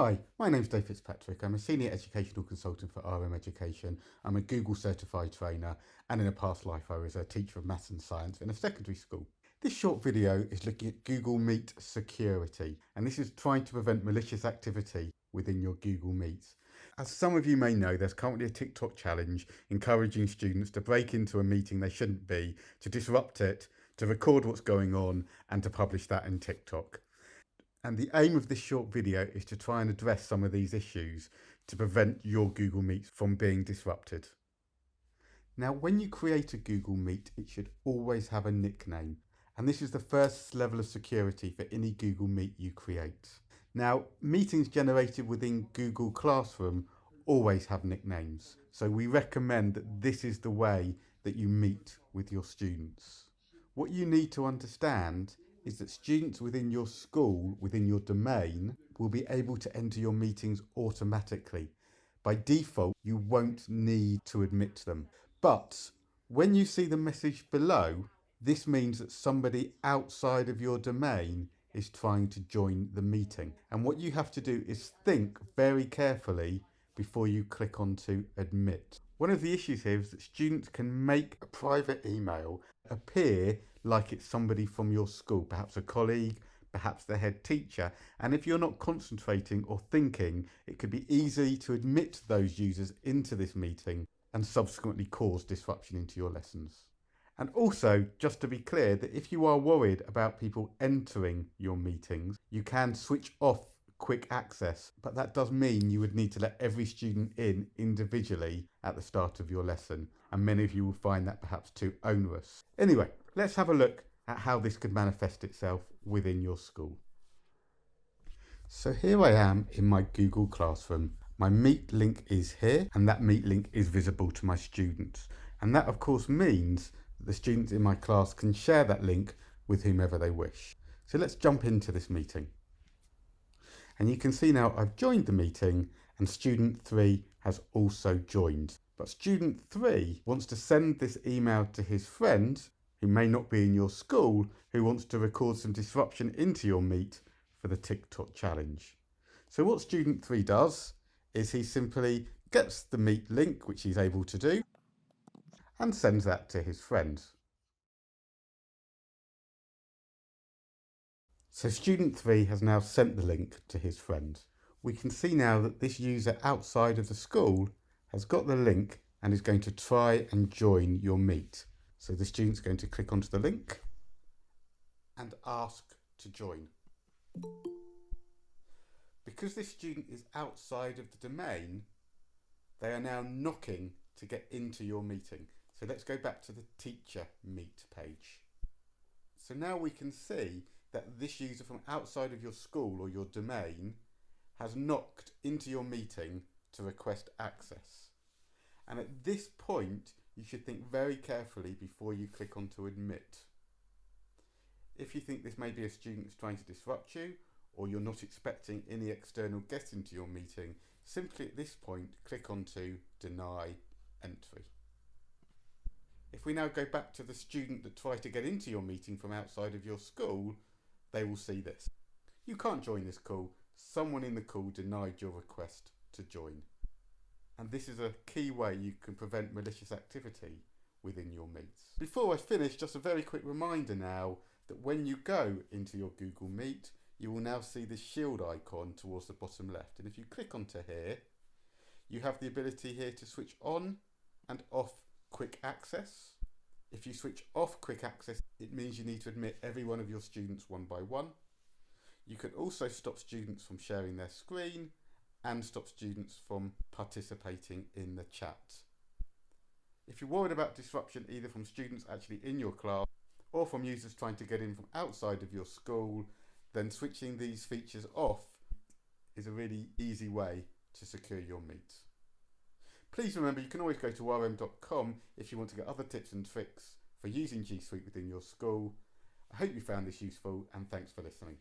Hi, my name's Dave Fitzpatrick. I'm a Senior Educational Consultant for RM Education. I'm a Google Certified Trainer, and in a past life I was a teacher of maths and science in a secondary school. This short video is looking at Google Meet security, and this is trying to prevent malicious activity within your Google Meets. As some of you may know, there's currently a TikTok challenge encouraging students to break into a meeting they shouldn't be, to disrupt it, to record what's going on, and to publish that in TikTok. And the aim of this short video is to try and address some of these issues to prevent your Google Meets from being disrupted. Now, when you create a Google Meet, it should always have a nickname. And this is the first level of security for any Google Meet you create. Now, meetings generated within Google Classroom always have nicknames. So we recommend that this is the way that you meet with your students. What you need to understand is that students within your school, within your domain, will be able to enter your meetings automatically. By default, you won't need to admit them. But when you see the message below, this means that somebody outside of your domain is trying to join the meeting. And what you have to do is think very carefully before you click on to admit. One of the issues here is that students can make a private email appear like it's somebody from your school, perhaps a colleague, perhaps the head teacher. And if you're not concentrating or thinking, it could be easy to admit those users into this meeting and subsequently cause disruption into your lessons. And also, just to be clear, that if you are worried about people entering your meetings, you can switch off quick access, but that does mean you would need to let every student in individually at the start of your lesson, and many of you will find that perhaps too onerous. Anyway, let's have a look at how this could manifest itself within your school. So here I am in my Google Classroom. My Meet link is here, and that Meet link is visible to my students. And that of course means that the students in my class can share that link with whomever they wish. So let's jump into this meeting. And you can see now I've joined the meeting and student 3 has also joined. But student 3 wants to send this email to his friend, who may not be in your school, who wants to record some disruption into your Meet for the TikTok challenge. So what student 3 does is he simply gets the Meet link, which he's able to do, and sends that to his friend. So student 3 has now sent the link to his friend. We can see now that this user outside of the school has got the link and is going to try and join your Meet. So the student's going to click onto the link and ask to join. Because this student is outside of the domain, they are now knocking to get into your meeting. So let's go back to the teacher Meet page. So now we can see that this user from outside of your school or your domain has knocked into your meeting to request access. And at this point, you should think very carefully before you click on to admit. If you think this may be a student who's trying to disrupt you, or you're not expecting any external guests into your meeting, simply at this point, click on to deny entry. If we now go back to the student that tried to get into your meeting from outside of your school, they will see this. You can't join this call. Someone in the call denied your request to join. And this is a key way you can prevent malicious activity within your Meets. Before I finish, just a very quick reminder now that when you go into your Google Meet, you will now see this shield icon towards the bottom left. And if you click onto here, you have the ability here to switch on and off quick access. If you switch off quick access, it means you need to admit every one of your students one by one. You can also stop students from sharing their screen and stop students from participating in the chat. If you're worried about disruption either from students actually in your class or from users trying to get in from outside of your school, then switching these features off is a really easy way to secure your Meet. Please remember, you can always go to rm.com if you want to get other tips and tricks for using G Suite within your school. I hope you found this useful, and thanks for listening.